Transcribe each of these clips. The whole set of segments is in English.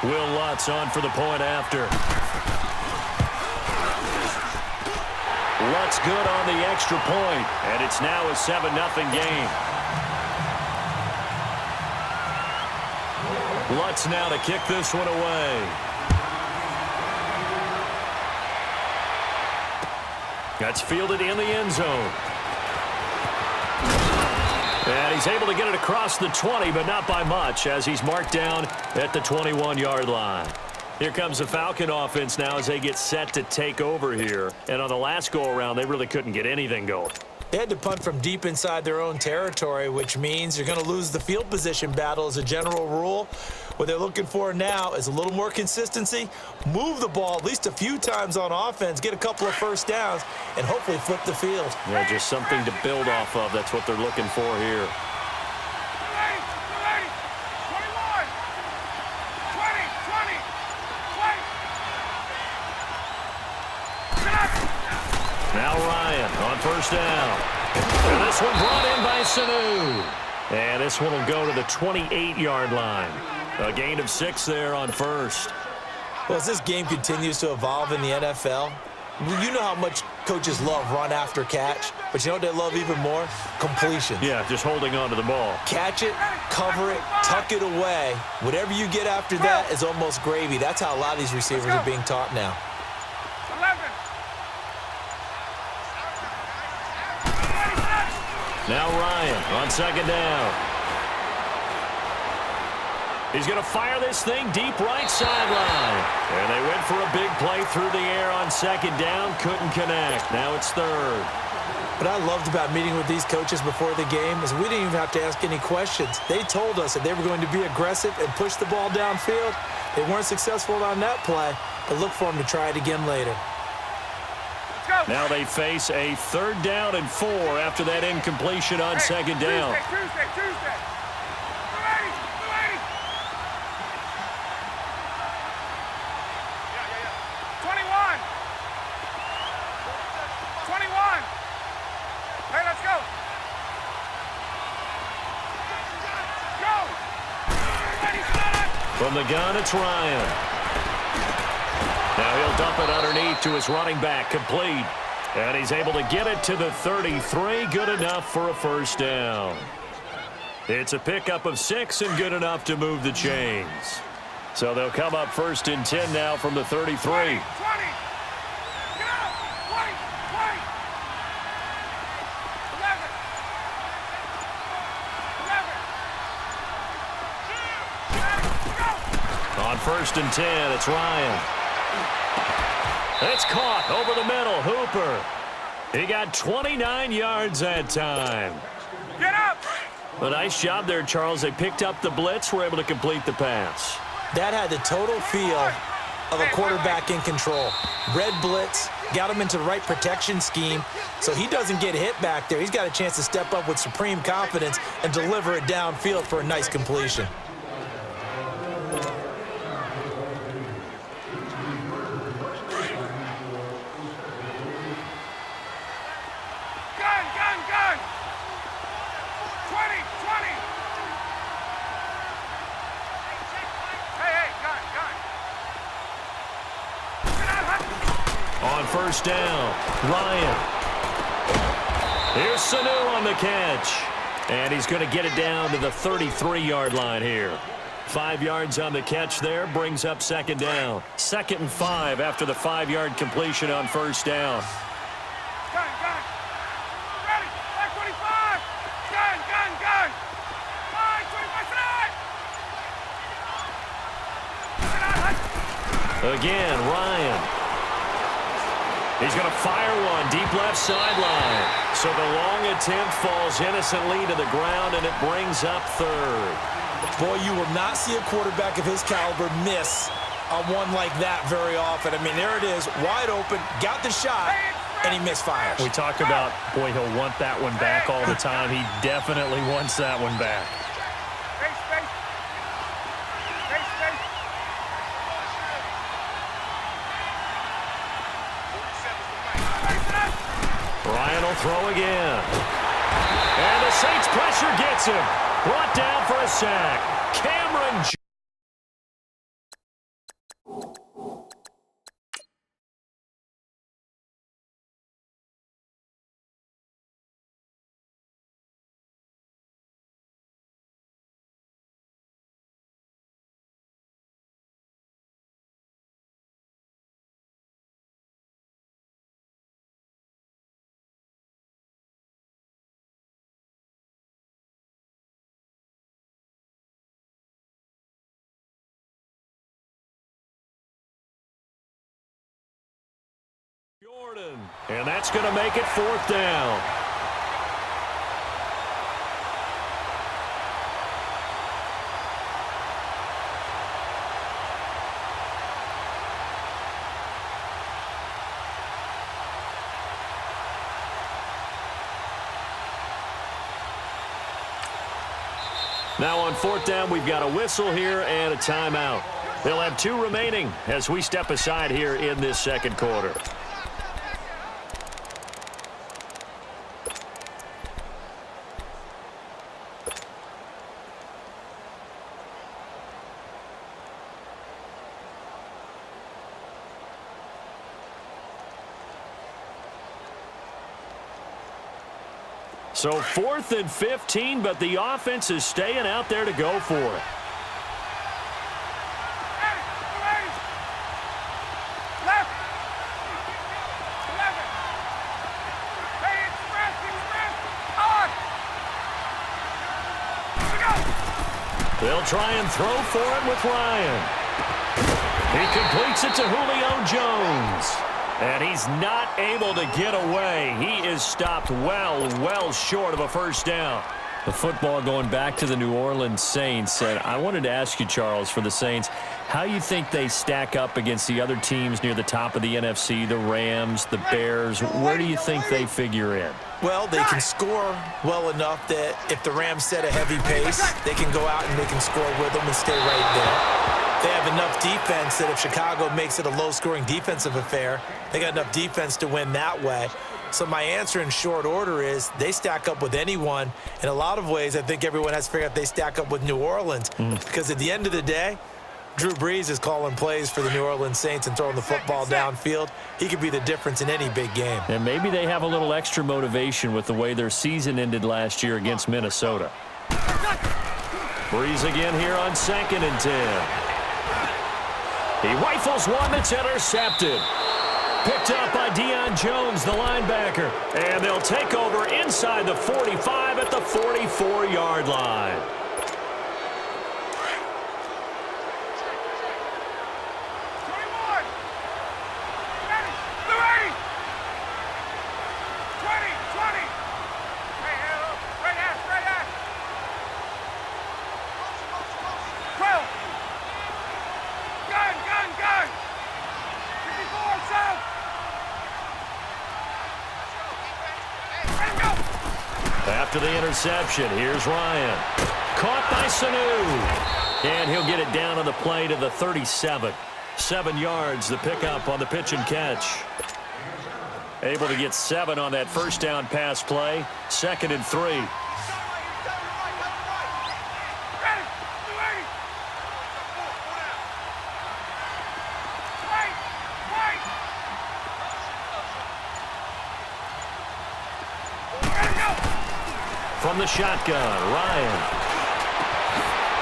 Will Lutz on for the point after. Lutz good on the extra point, and it's now a 7-0 game. Lutz now to kick this one away. That's fielded in the end zone. And he's able to get it across the 20, but not by much, as he's marked down at the 21-yard line. Here comes the Falcon offense now as they get set to take over here. And on the last go-around, they really couldn't get anything going. They had to punt from deep inside their own territory, which means you're going to lose the field position battle as a general rule. What they're looking for now is a little more consistency, move the ball at least a few times on offense, get a couple of first downs, and hopefully flip the field. Yeah, just something to build off of. That's what they're looking for here. Now Ryan on first down. And this one brought in by Sanu. And this one will go to the 28-yard line. A gain of 6 there on first. Well, as this game continues to evolve in the NFL, you know how much coaches love run after catch, but you know what they love even more? Completion. Yeah, just holding on to the ball. Catch it, cover it, tuck it away. Whatever you get after that is almost gravy. That's how a lot of these receivers are being taught now. 11. Now Ryan on second down. He's going to fire this thing deep right sideline. And they went for a big play through the air on second down. Couldn't connect. Now it's third. What I loved about meeting with these coaches before the game is we didn't even have to ask any questions. They told us that they were going to be aggressive and push the ball downfield. They weren't successful on that play, but look for them to try it again later. Now they face a 3rd down and 4 after that incompletion on second down. Tuesday. 21. Hey, let's go. From the gun, it's Ryan. Now he'll dump it underneath to his running back, complete. And he's able to get it to the 33, good enough for a first down. It's a pickup of 6 and good enough to move the chains. So they'll come up 1st and 10 now from the 33. 20. On 1st and 10, it's Ryan. It's caught over the middle. Hooper. He got 29 yards that time. Get up! A nice job there, Charles. They picked up the blitz, were able to complete the pass. That had the total feel of a quarterback in control. Red blitz, got him into the right protection scheme, so he doesn't get hit back there. He's got a chance to step up with supreme confidence and deliver it downfield for a nice completion. Gun! 20! Hey, gun! On 1st down, Ryan. Here's Sanu on the catch. And he's going to get it down to the 33-yard line here. 5 yards on the catch there, brings up 2nd down. 2nd and 5 after the 5-yard completion on 1st down. Gun! Ready! Back 25! Gun! 5, 25! Again, Ryan. He's going to fire one deep left sideline. So the long attempt falls innocently to the ground, and it brings up 3rd. Boy, you will not see a quarterback of his caliber miss on one like that very often. I mean, there it is, wide open, got the shot, and he misfires. We talk about, boy, he'll want that one back all the time. He definitely wants that one back. Space. Ryan will throw again. And the Saints pressure gets him. Brought down for a sack. Cameron Gordon. And that's going to make it 4th down. Now on 4th down, we've got a whistle here and a timeout. They'll have 2 remaining as we step aside here in this second quarter. So 4th and 15, but the offense is staying out there to go for it. Left. 11. Hey, express. On. They'll try and throw for it with Ryan. He completes it to Julio Jones. And he's not able to get away. He is stopped well short of a first down. The football going back to the New Orleans Saints. And I wanted to ask you, Charles, for the Saints, how you think they stack up against the other teams near the top of the NFC, the Rams, the Bears. Where do you think they figure in? Well, they can score well enough that if the Rams set a heavy pace, they can go out and they can score with them and stay right there. They have enough defense that if Chicago makes it a low-scoring defensive affair, they got enough defense to win that way. So my answer in short order is they stack up with anyone. In a lot of ways, I think everyone has to figure out they stack up with New Orleans. Because at the end of the day, Drew Brees is calling plays for the New Orleans Saints and throwing the football downfield. He could be the difference in any big game. And maybe they have a little extra motivation with the way their season ended last year against Minnesota. Brees again here on 2nd and 10. He rifles one that's intercepted. Picked up by Deion Jones, the linebacker. And they'll take over inside the 45 at the 44-yard line. After the interception, here's Ryan. Caught by Sanu. And he'll get it down on the play to the 37. 7 yards, the pickup on the pitch and catch. Able to get 7 on that first down pass play. 2nd and 3. From the shotgun, Ryan.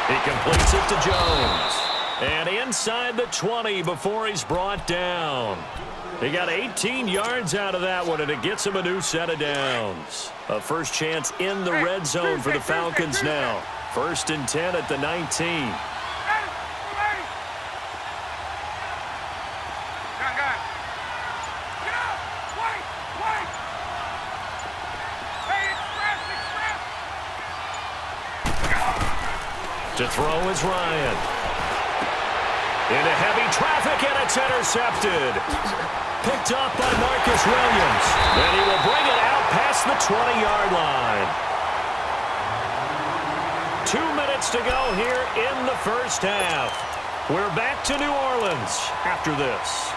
He completes it to Jones. And inside the 20 before he's brought down. He got 18 yards out of that one, and it gets him a new set of downs. A first chance in the red zone for the Falcons now. 1st and 10 at the 19. To throw is Ryan. Into heavy traffic, and it's intercepted. Picked up by Marcus Williams. And he will bring it out past the 20-yard line. 2 minutes to go here in the first half. We're back to New Orleans after this.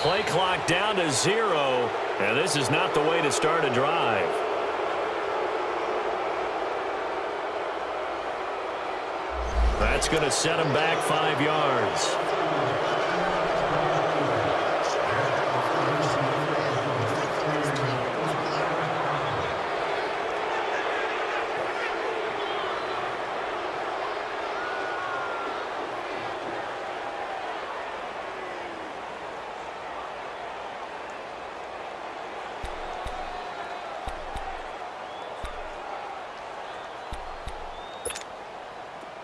Play clock down to 0, and this is not the way to start a drive. That's going to set him back 5 yards.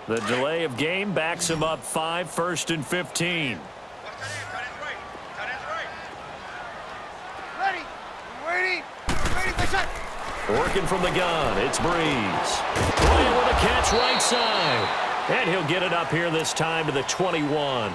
The delay of game backs him up 5, 1st and 15. Ready. Waiting. Waiting for shot. Working from the gun, it's Breeze. Playing with a catch right side. And he'll get it up here this time to the 21.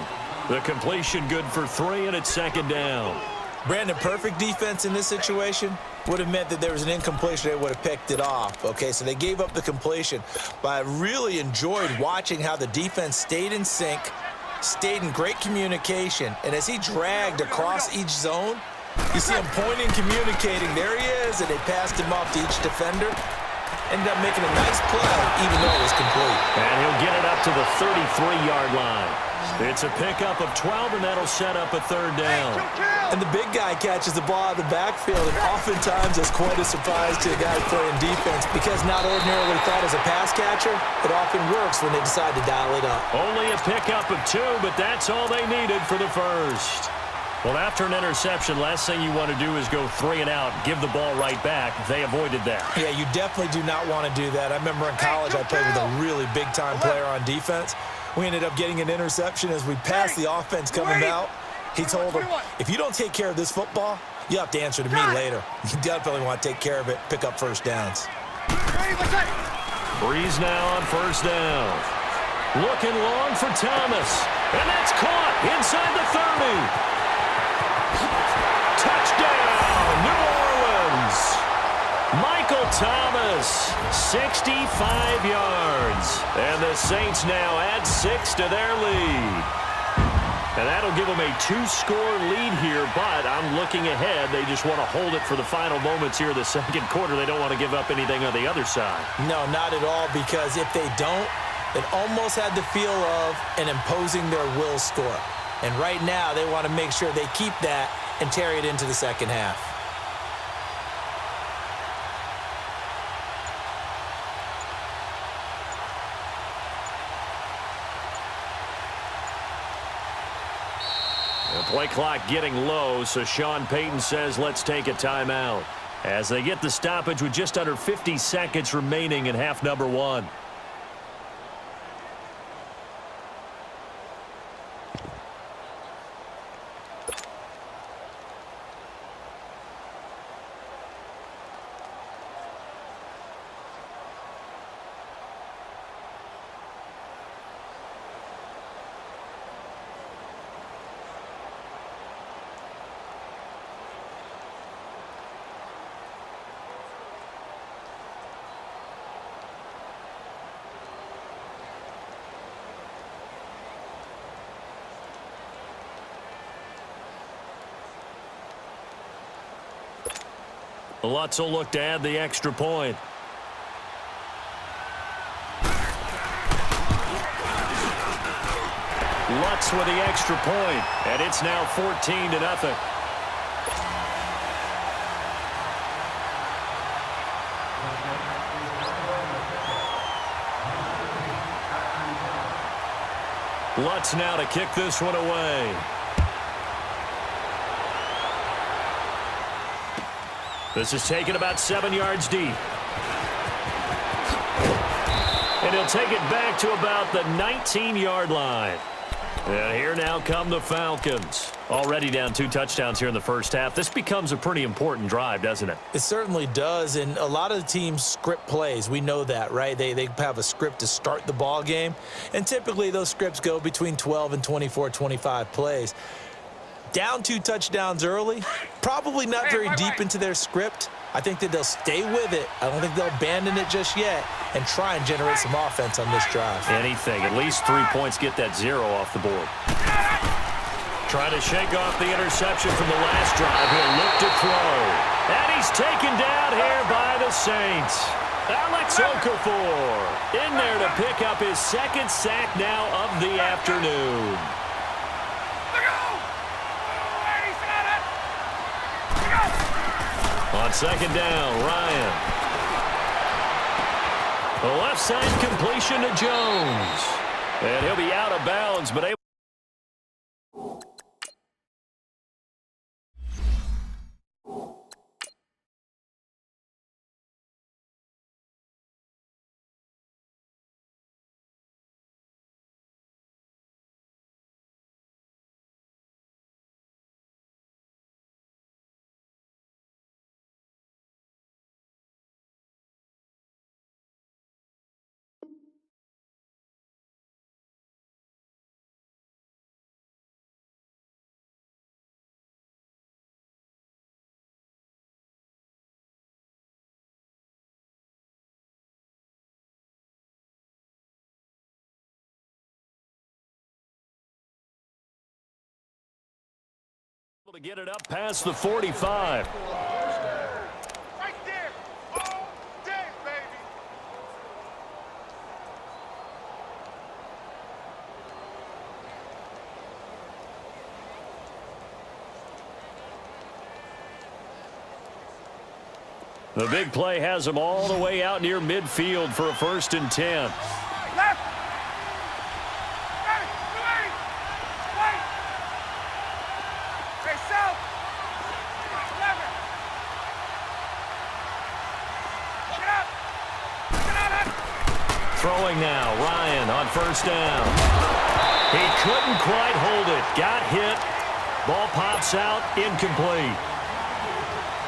The completion good for 3, and it's 2nd down. Brandon, perfect defense in this situation would have meant that there was an incompletion. They would have picked it off. Okay, so they gave up the completion. But I really enjoyed watching how the defense stayed in sync, stayed in great communication. And as he dragged across each zone, you see him pointing, communicating. There he is, and they passed him off to each defender. Ended up making a nice play, even though it was complete. And he'll get it up to the 33-yard line. It's a pickup of 12, and that'll set up a 3rd down. And the big guy catches the ball out of the backfield, and oftentimes it's quite a surprise to the guys playing defense because not ordinarily thought as a pass catcher, it often works when they decide to dial it up. Only a pickup of 2, but that's all they needed for the 1st. Well, after an interception, last thing you want to do is go 3 and out, give the ball right back. They avoided that. Yeah, you definitely do not want to do that. I remember in college I played with a really big-time player on defense. We ended up getting an interception as we passed the offense coming out. He told him, if you don't take care of this football, you have to answer to me later. You definitely want to take care of it, pick up 1st downs. Breeze now on 1st down. Looking long for Thomas. And that's caught inside the 30. Touchdown, New Orleans. Michael Thomas, 65 yards. And the Saints now add 6 to their lead. And that'll give them a 2-score lead here, but I'm looking ahead. They just want to hold it for the final moments here of the 2nd quarter. They don't want to give up anything on the other side. No, not at all, because if they don't, it almost had the feel of an imposing their will score. And right now, they want to make sure they keep that and carry it into the 2nd half. The play clock getting low, so Sean Payton says let's take a timeout. As they get the stoppage with just under 50 seconds remaining in half number 1. Lutz will look to add the extra point. Lutz with the extra point, and it's now 14-0. Lutz now to kick this one away. This is taken about 7 yards deep. And he'll take it back to about the 19-yard line. And here now come the Falcons. Already down 2 touchdowns here in the 1st half. This becomes a pretty important drive, doesn't it? It certainly does, and a lot of the teams script plays. We know that, right? They have a script to start the ball game, and typically those scripts go between 12 and 24, 25 plays. Down 2 touchdowns early, probably not very deep into their script. I think that they'll stay with it. I don't think they'll abandon it just yet and try and generate some offense on this drive. Anything. At least 3 points get that 0 off the board. Trying to shake off the interception from the last drive. He'll look to throw. And he's taken down here by the Saints. Alex Okafor in there to pick up his 2nd sack now of the afternoon. On 2nd down, Ryan. The left side completion to Jones. And he'll be out of bounds, but able To get it up past the 45. Right there. All day, baby. The big play has him all the way out near midfield for a 1st and 10. Left. Ready. 280. Right. Hey, south. 11. Get up. Get out. Throwing now, Ryan on 1st down. He couldn't quite hold it. Got hit. Ball pops out, incomplete.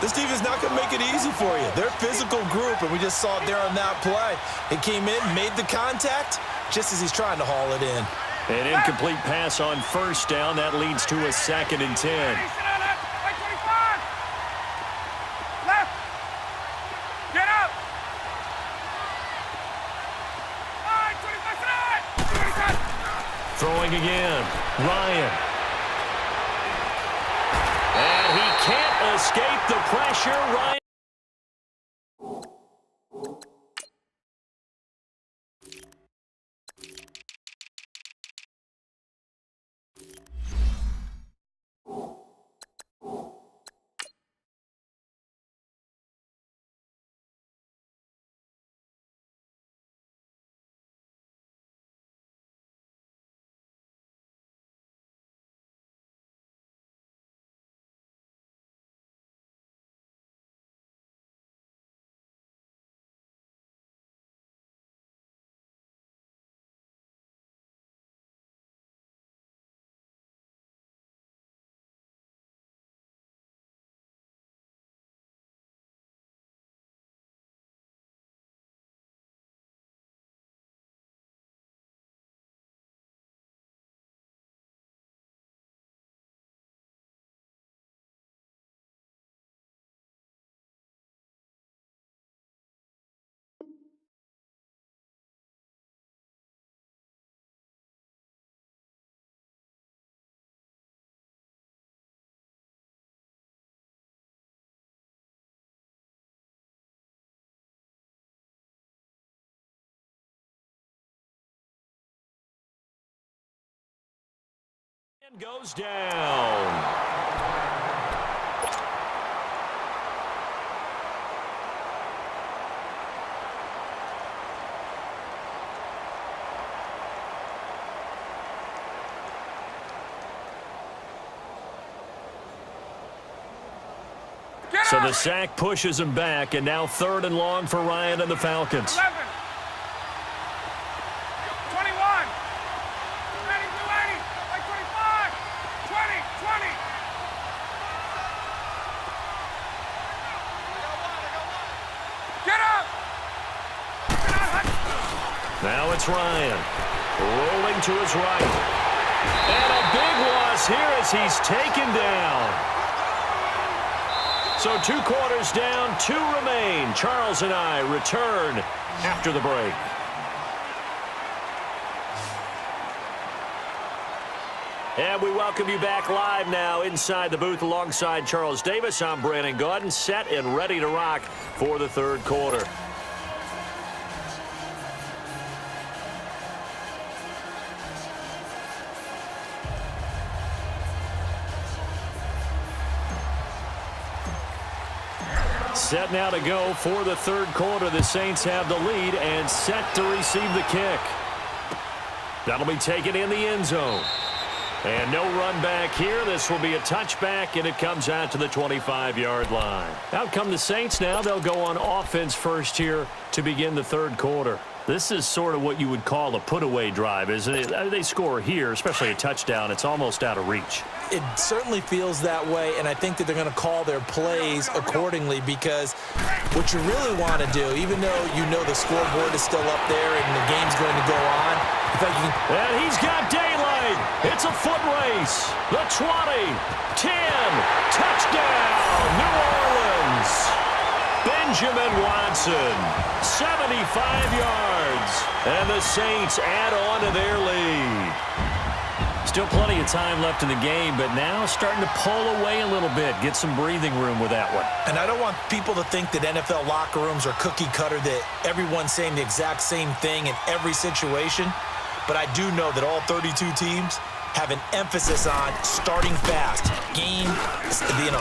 This defense is not going to make it easy for you. They're a physical group, and we just saw it there on that play. It came in, made the contact, just as he's trying to haul it in. An incomplete pass on 1st down. That leads to a 2nd and 10. Sit on that. Right 25. Left. Get up. All right, 25. Throwing again, Ryan. And he can't escape the pressure. Ryan. And goes down. So the sack pushes him back, and now 3rd and long for Ryan and the Falcons. 11. 21. Ready, 280. Like 25. 20. 20. Get up. Get out. Now it's Ryan. Rolling to his right. And a big loss here as he's taken down. So 2 quarters down, 2 remain. Charles and I return after the break. And we welcome you back live now inside the booth alongside Charles Davis. I'm Brandon Gaudin, set and ready to rock for the 3rd quarter. Set now to go for the 3rd quarter. The Saints have the lead and set to receive the kick. That'll be taken in the end zone. And no run back here. This will be a touchback, and it comes out to the 25-yard line. Out come the Saints now. They'll go on offense first here to begin the 3rd quarter. This is sort of what you would call a put-away drive, isn't it? They score here, especially a touchdown. It's almost out of reach. It certainly feels that way, and I think that they're going to call their plays accordingly, because what you really want to do, even though you know the scoreboard is still up there and the game's going to go on, in fact, you can... And he's got daylight. It's a foot race. The 20, 10, touchdown, New Orleans. Benjamin Watson, 75 yards, and the Saints add on to their lead. Still plenty of time left in the game, but now starting to pull away a little bit. Get some breathing room with that one. And I don't want people to think that NFL locker rooms are cookie cutter, that everyone's saying the exact same thing in every situation. But I do know that all 32 teams have an emphasis on starting fast. Game,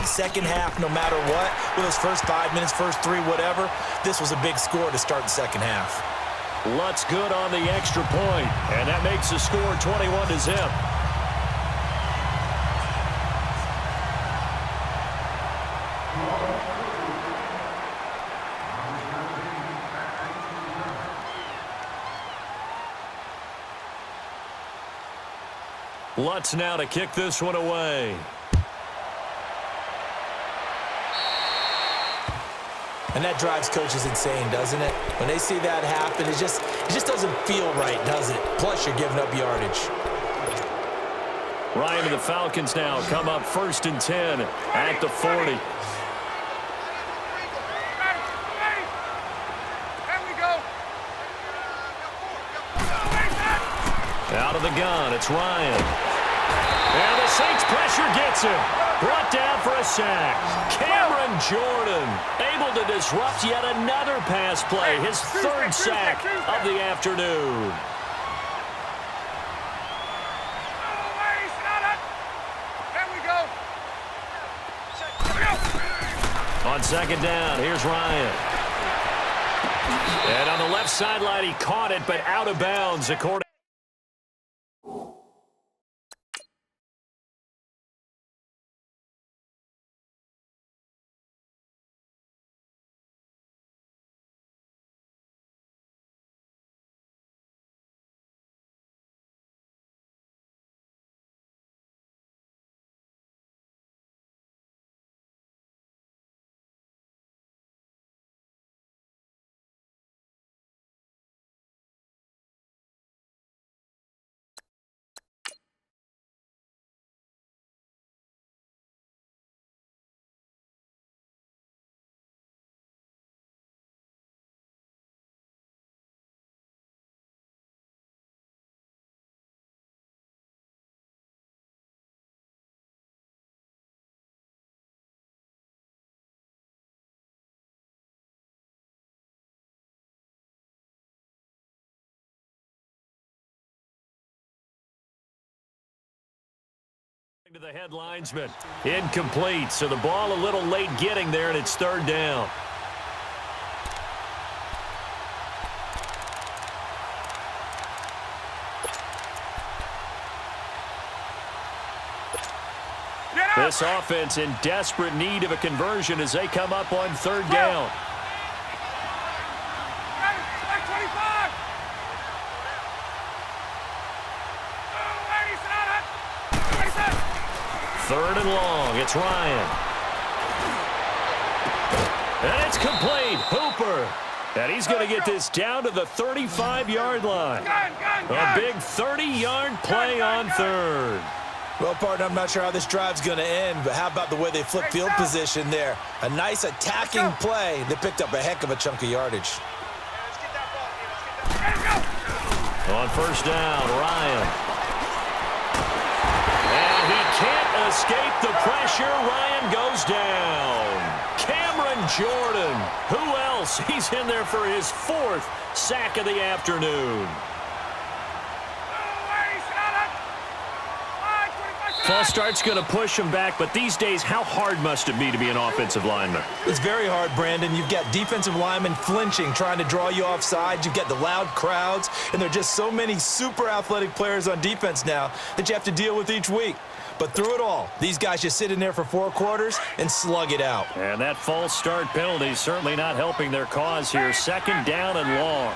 second half, no matter what. With those first 5 minutes, first 3, whatever. This was a big score to start the second half. Lutz good on the extra point, and that makes the score 21-0. Lutz now to kick this one away. And that drives coaches insane, doesn't it? When they see that happen, it just doesn't feel right, does it? Plus, you're giving up yardage. Ryan and the Falcons now come up 1st and 10 at the 40. There we go. Out of the gun, it's Ryan. And the Saints pressure gets him. Brought down for a sack. Cameron Jordan able to disrupt yet another pass play. His 3rd sack of the afternoon. There we go. On 2nd down, here's Ryan. And on the left sideline, he caught it, but out of bounds, according. To the head linesman. Incomplete, so the ball a little late getting there, and it's 3rd down. This offense in desperate need of a conversion as they come up on 3rd down. Like 25. 3rd and long. It's Ryan. And it's complete. Hooper. And he's going to get this down to the 35-yard line. A big 30-yard play on 3rd. Well, partner, I'm not sure how this drive's going to end, but how about the way they flip field position there? A nice attacking play. They picked up a heck of a chunk of yardage. On 1st down, Ryan. And he can't escape the pressure. Ryan goes down. Cameron Jordan. Who else? He's in there for his 4th sack of the afternoon. False start's going to push him back, but these days, how hard must it be to be an offensive lineman? It's very hard, Brandon. You've got defensive linemen flinching, trying to draw you offside. You've got the loud crowds, and there are just so many super athletic players on defense now that you have to deal with each week. But through it all, these guys just sit in there for 4 quarters and slug it out. And that false start penalty is certainly not helping their cause here. 2nd down and long.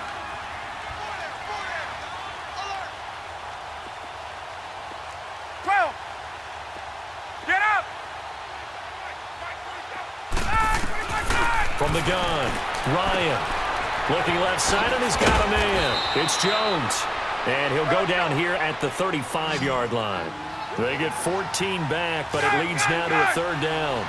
From the gun, Ryan looking left side, and he's got a man. It's Jones, and he'll go down here at the 35-yard line. They get 14 back, but it leads now to a 3rd down.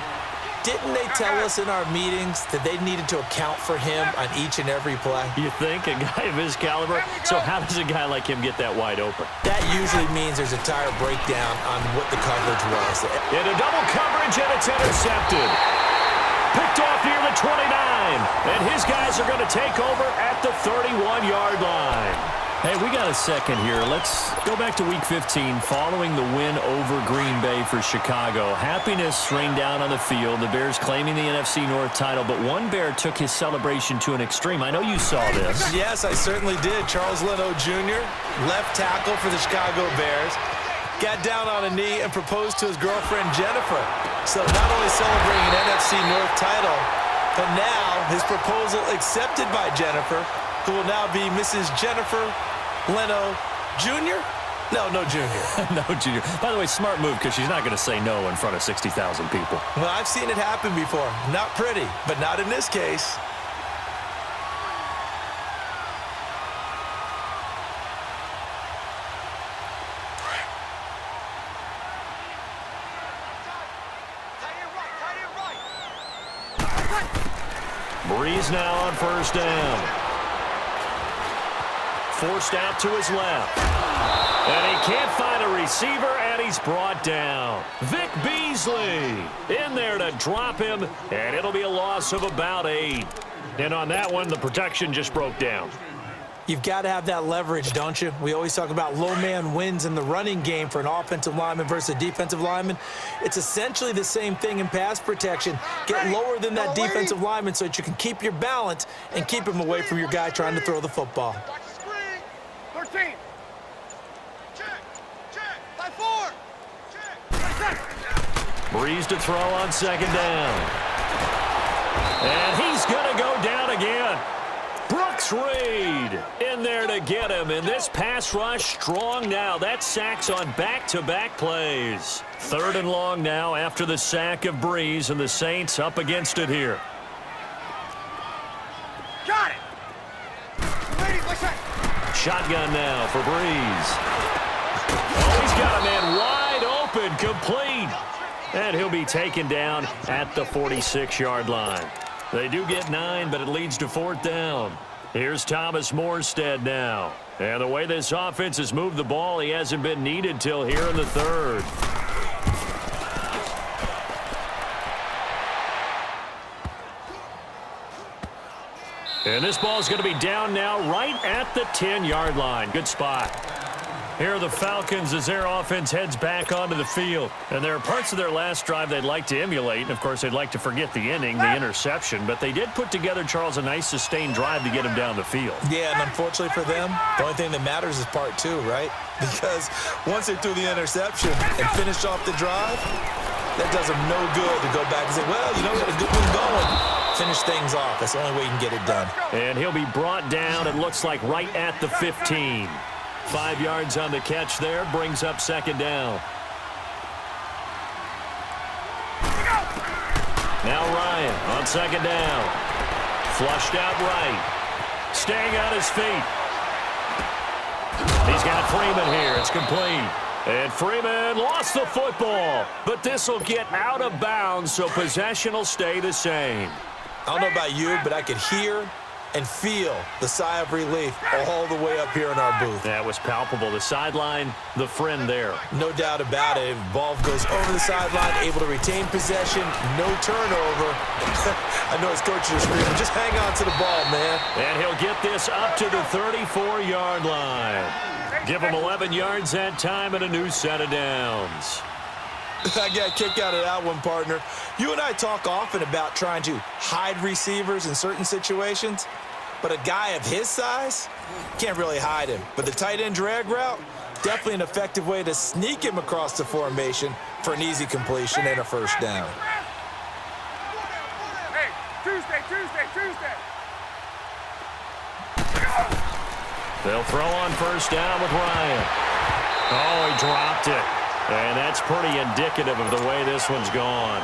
Didn't they tell us in our meetings that they needed to account for him on each and every play? You think? A guy of his caliber? So how does a guy like him get that wide open? That usually means there's a tire breakdown on what the coverage was. Into double coverage, and it's intercepted. Picked off near the 29. And his guys are going to take over at the 31-yard line. Hey, we got a second here. Let's go back to Week 15 following the win over Green Bay for Chicago. Happiness rained down on the field. The Bears claiming the NFC North title, but one Bear took his celebration to an extreme. I know you saw this. Yes, I certainly did. Charles Leno Jr., left tackle for the Chicago Bears, got down on a knee and proposed to his girlfriend Jennifer. So not only celebrating an NFC North title, but now his proposal accepted by Jennifer, who will now be Mrs. Jennifer Leno Jr.? No Jr. No, Junior. By the way, smart move because she's not going to say no in front of 60,000 people. Well, I've seen it happen before. Not pretty, but not in this case. Breeze now on first down. Forced out to his left. And he can't find a receiver, and he's brought down. Vic Beasley in there to drop him, and it'll be a loss of about 8. And on that one, the protection just broke down. You've got to have that leverage, don't you? We always talk about low man wins in the running game for an offensive lineman versus a defensive lineman. It's essentially the same thing in pass protection. Get lower than that defensive lineman so that you can keep your balance and keep him away from your guy trying to throw the football. 13. Check. By 4. Check. Breeze to throw on second down. And he's going to go down again. Brooks Reed in there to get him. And this pass rush strong now. That's sacks on back-to-back plays. 3rd and long now after the sack of Breeze, and the Saints up against it here. Got it. Ladies, let's check. Shotgun now for Breeze. Oh, he's got a man wide open, complete. And he'll be taken down at the 46-yard line. They do get 9, but it leads to 4th down. Here's Thomas Morstead now. And the way this offense has moved the ball, he hasn't been needed till here in the 3rd. And this ball is going to be down now right at the 10-yard line. Good spot. Here are the Falcons as their offense heads back onto the field. And there are parts of their last drive they'd like to emulate. And, of course, they'd like to forget the inning, the interception. But they did put together, Charles, a nice sustained drive to get him down the field. Yeah, and unfortunately for them, the only thing that matters is part 2, right? Because once they threw the interception and finished off the drive, that does them no good to go back and say, well, you know, we got a good one going. Finish things off. That's the only way you can get it done. And he'll be brought down, it looks like, right at the 15. 5 yards on the catch there, brings up 2nd down. Now Ryan on 2nd down. Flushed out right. Staying on his feet. He's got Freeman here. It's complete. And Freeman lost the football. But this will get out of bounds, so possession will stay the same. I don't know about you, but I could hear and feel the sigh of relief all the way up here in our booth. That was palpable. The sideline, the friend there. No doubt about it. Ball goes over the sideline, able to retain possession, no turnover. I know his coaches are screaming, just hang on to the ball, man. And he'll get this up to the 34-yard line. Give him 11 yards that time and a new set of downs. I got a kick out of that one, partner. You and I talk often about trying to hide receivers in certain situations, but a guy of his size can't really hide him. But the tight end drag route, definitely an effective way to sneak him across the formation for an easy completion and a 1st down. Hey, Tuesday. They'll throw on 1st down with Ryan. Oh, he dropped it. And that's pretty indicative of the way this one's gone.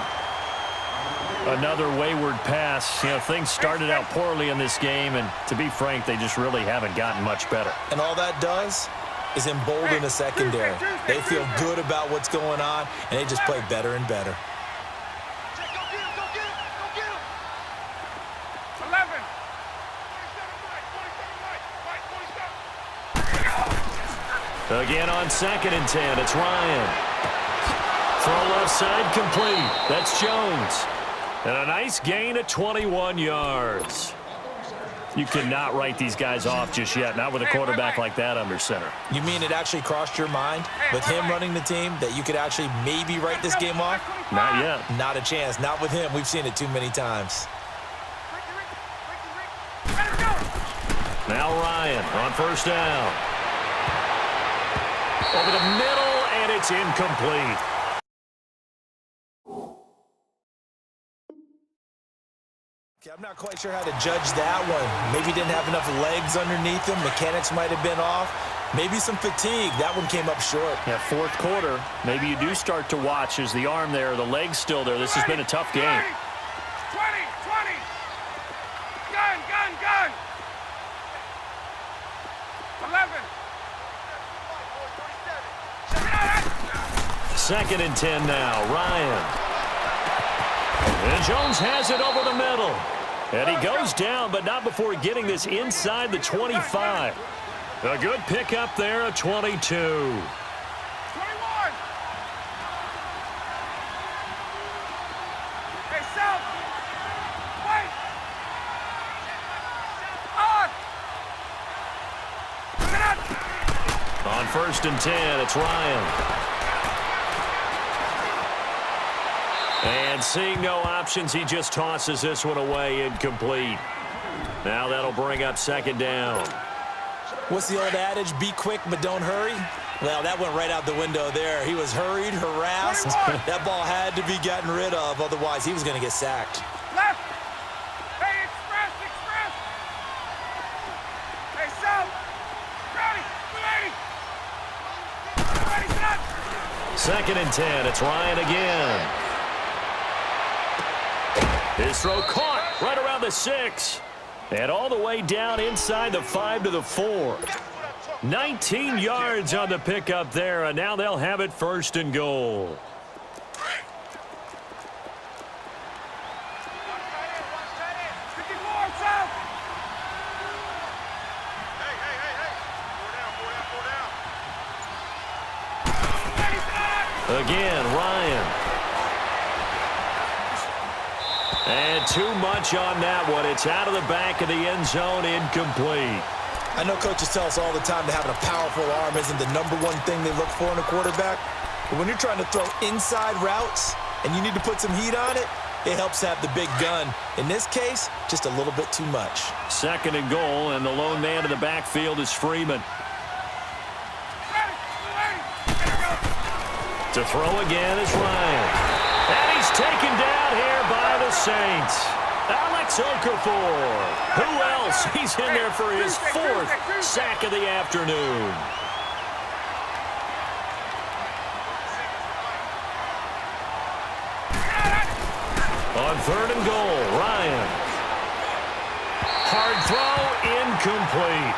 Another wayward pass. You know, things started out poorly in this game, and to be frank, they just really haven't gotten much better. And all that does is embolden the secondary. They feel good about what's going on, and they just play better and better. Again on 2nd and 10, it's Ryan. Throw left side complete. That's Jones. And a nice gain of 21 yards. You cannot write these guys off just yet, not with a quarterback like that under center. You mean it actually crossed your mind with him running the team that you could actually maybe write this game off? Not yet. Not a chance. Not with him. We've seen it too many times. Now Ryan on 1st down. Over the middle, and it's incomplete. I'm not quite sure how to judge that one. Maybe didn't have enough legs underneath him. Mechanics might have been off. Maybe some fatigue. That one came up short. Yeah, 4th quarter. Maybe you do start to watch as the arm there, the leg's still there. This has been a tough game. 20. Gun. 11. 2nd and 10 now. Ryan. And Jones has it over the middle. And he goes down, but not before getting this inside the 25. A good pickup there of 22. 21. Hey, South. Wait. On. On 1st and 10, it's Ryan. And seeing no options, he just tosses this one away, incomplete. Now that'll bring up 2nd down. What's the old adage? Be quick, but don't hurry. Well, that went right out the window there. He was hurried, harassed. That ball had to be gotten rid of, otherwise he was going to get sacked. Left. Hey, express. Hey, South. Ready. 280. Ready, set. 2nd and 10, it's Ryan again. His throw caught right around the 6. And all the way down inside the 5 to the 4. 19 yards on the pickup there, and now they'll have it 1st and goal. Again, Ryan. And too much on that one. It's out of the back of the end zone, incomplete. I know coaches tell us all the time that having a powerful arm isn't the #1 thing they look for in a quarterback. But when you're trying to throw inside routes and you need to put some heat on it, it helps have the big gun. In this case, just a little bit too much. 2nd and goal, and the lone man in the backfield is Freeman. To throw again is Ryan. And he's taken down here by the Saints. Alex Okafor. Who else? He's in there for his 4th sack of the afternoon. On 3rd and goal, Ryan. Hard throw, incomplete.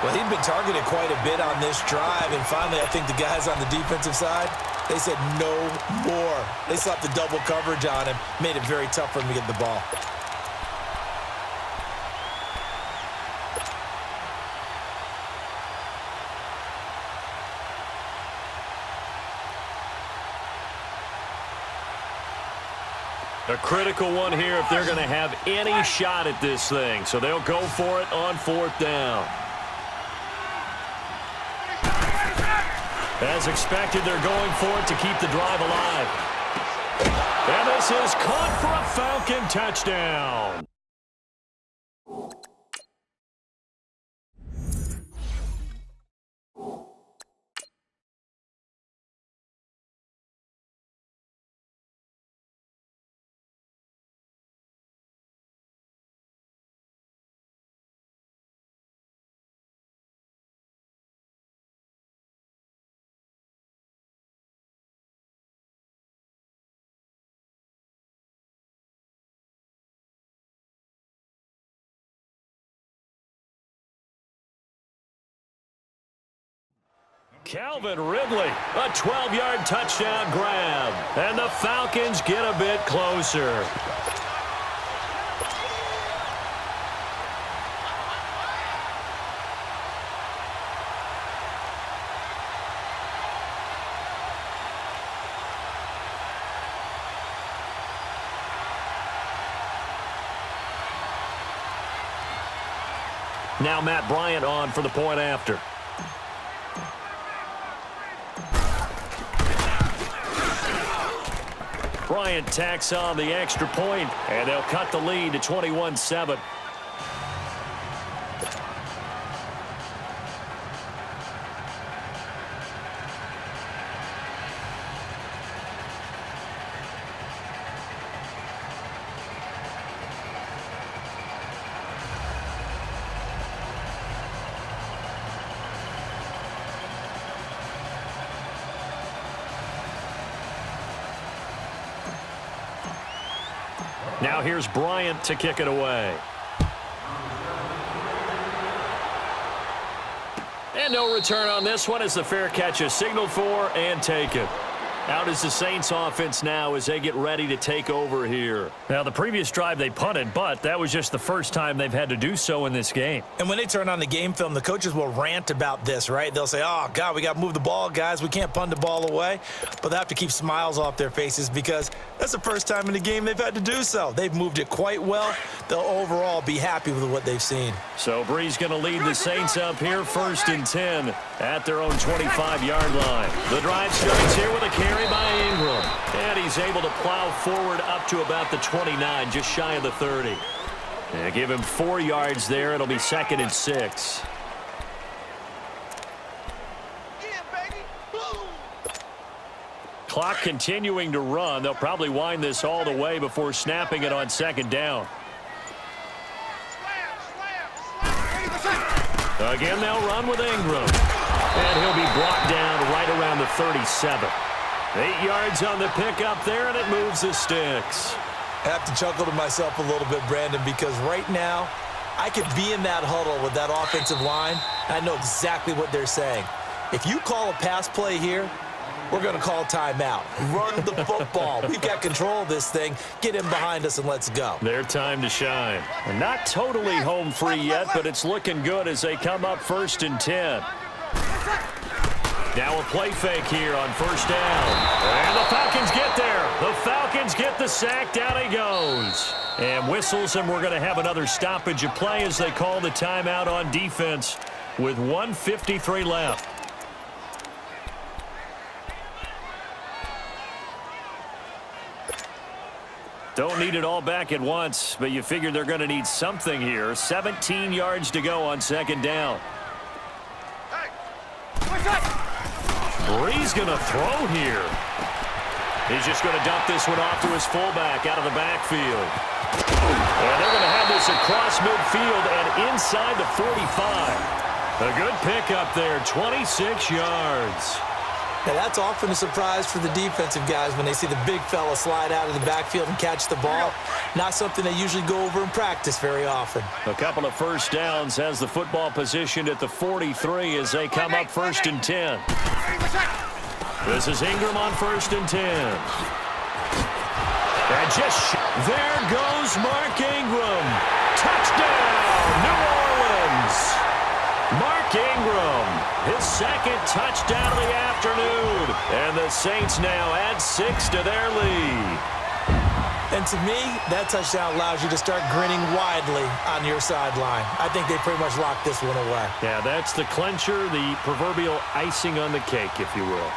Well, he'd been targeted quite a bit on this drive, and finally I think the guys on the defensive side, they said no more. They slapped the double coverage on him, made it very tough for him to get the ball. A critical one here if they're going to have any shot at this thing. So they'll go for it on 4th down. As expected, they're going for it to keep the drive alive. And this is caught for a Falcon touchdown. Calvin Ridley, a 12-yard touchdown grab. And the Falcons get a bit closer. Now Matt Bryant on for the point after. Bryant tacks on the extra point, and they'll cut the lead to 21-7. Now here's Bryant to kick it away. And no return on this one as the fair catch is signaled for and taken. Out is the Saints offense now as they get ready to take over here. Now, the previous drive they punted, but that was just the first time they've had to do so in this game. And when they turn on the game film, the coaches will rant about this, right? They'll say, oh, God, we got to move the ball, guys. We can't punt the ball away. But they have to keep smiles off their faces because that's the first time in the game they've had to do so. They've moved it quite well. They'll overall be happy with what they've seen. So Brees going to lead the Saints up here 1st and 10 at their own 25-yard line. The drive starts here with a carry by Ingram. And he's able to plow forward up to about the 29, just shy of the 30. And give him 4 yards there. It'll be 2nd and 6. Clock continuing to run. They'll probably wind this all the way before snapping it on 2nd down. Again, they'll run with Ingram. And he'll be brought down right around the 37. 8 yards on the pickup there, and it moves the sticks. I have to chuckle to myself a little bit, Brandon, because right now I could be in that huddle with that offensive line, and I know exactly what they're saying. If you call a pass play here, we're going to call timeout. Run the football. We've got control of this thing. Get in behind us and let's go. Their time to shine. And not totally home free yet, but it's looking good as they come up 1st and 10. Now a play fake here on 1st down. And the Falcons get there. The Falcons get the sack. Down he goes. And whistles, and we're going to have another stoppage of play as they call the timeout on defense with 1:53 left. Don't need it all back at once, but you figure they're going to need something here. 17 yards to go on 2nd down. Brees going to throw here. He's just going to dump this one off to his fullback out of the backfield. And they're going to have this across midfield and inside the 45. A good pickup there, 26 yards. Now, that's often a surprise for the defensive guys when they see the big fella slide out of the backfield and catch the ball. Not something they usually go over in practice very often. A couple of 1st downs has the football positioned at the 43 as they come up 1st and 10. This is Ingram on 1st and 10. And just there goes Mark Ingram. Touchdown, New Orleans. Mark Ingram, his 2nd touchdown of the afternoon. And the Saints now add 6 to their lead. And to me, that touchdown allows you to start grinning widely on your sideline. I think they pretty much locked this one away. Yeah, that's the clincher, the proverbial icing on the cake, if you will.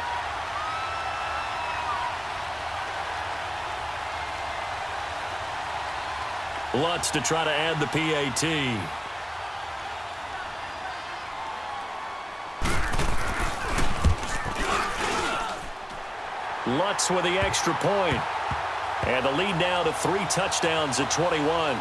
Lutz to try to add the PAT. Lutz with the extra point. And the lead now to 3 touchdowns at 21.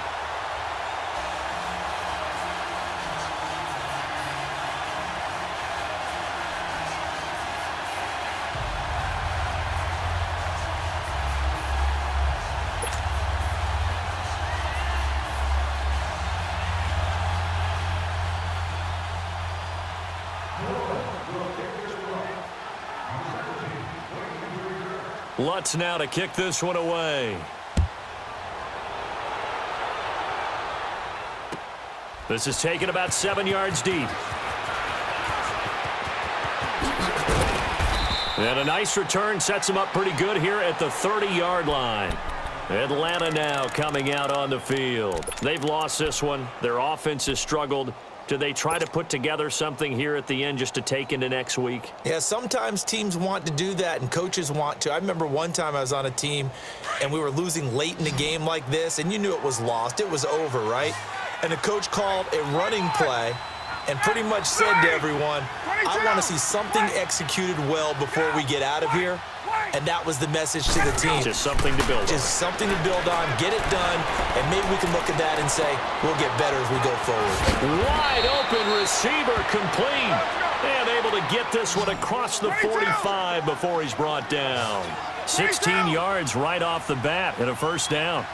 Lutz now to kick this one away. This is taken about 7 yards deep. And a nice return sets him up pretty good here at the 30-yard line. Atlanta now coming out on the field. They've lost this one. Their offense has struggled. Do they try to put together something here at the end just to take into next week? Yeah, sometimes teams want to do that and coaches want to. I remember one time I was on a team and we were losing late in the game like this, and you knew it was lost. It was over, right? And the coach called a running play and pretty much said to everyone, I want to see something executed well before we get out of here. And that was the message to the team. Just something to build on. Just something to build on, get it done, and maybe we can look at that and say, we'll get better as we go forward. Wide open receiver complete. And able to get this one across the 45 before he's brought down. 16 yards right off the bat and a first down.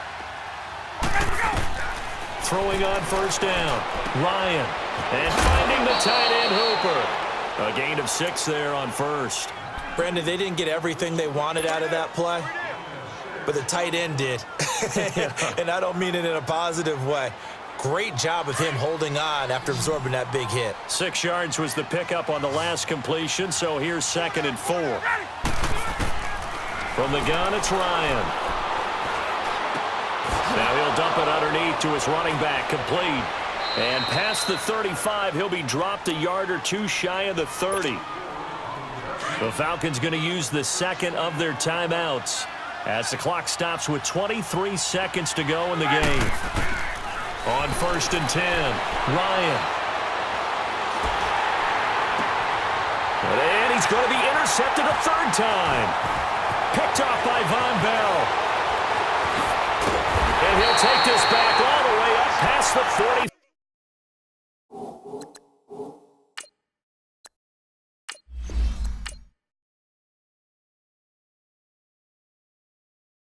Throwing on first down. Ryan. And finding the tight end Hooper. A gain of 6 there on first. Brandon, they didn't get everything they wanted out of that play, but the tight end did. And I don't mean it in a positive way. Great job of him holding on after absorbing that big hit. 6 yards was the pickup on the last completion, so here's 2nd and 4. From the gun, it's Ryan. Now he'll dump it underneath to his running back, complete. And past the 35, he'll be dropped a yard or two shy of the 30. The Falcons going to use the second of their timeouts as the clock stops with 23 seconds to go in the game. On 1st and 10, Ryan. And he's going to be intercepted a third time. Picked off by Von Bell. And he'll take this back all the way up past the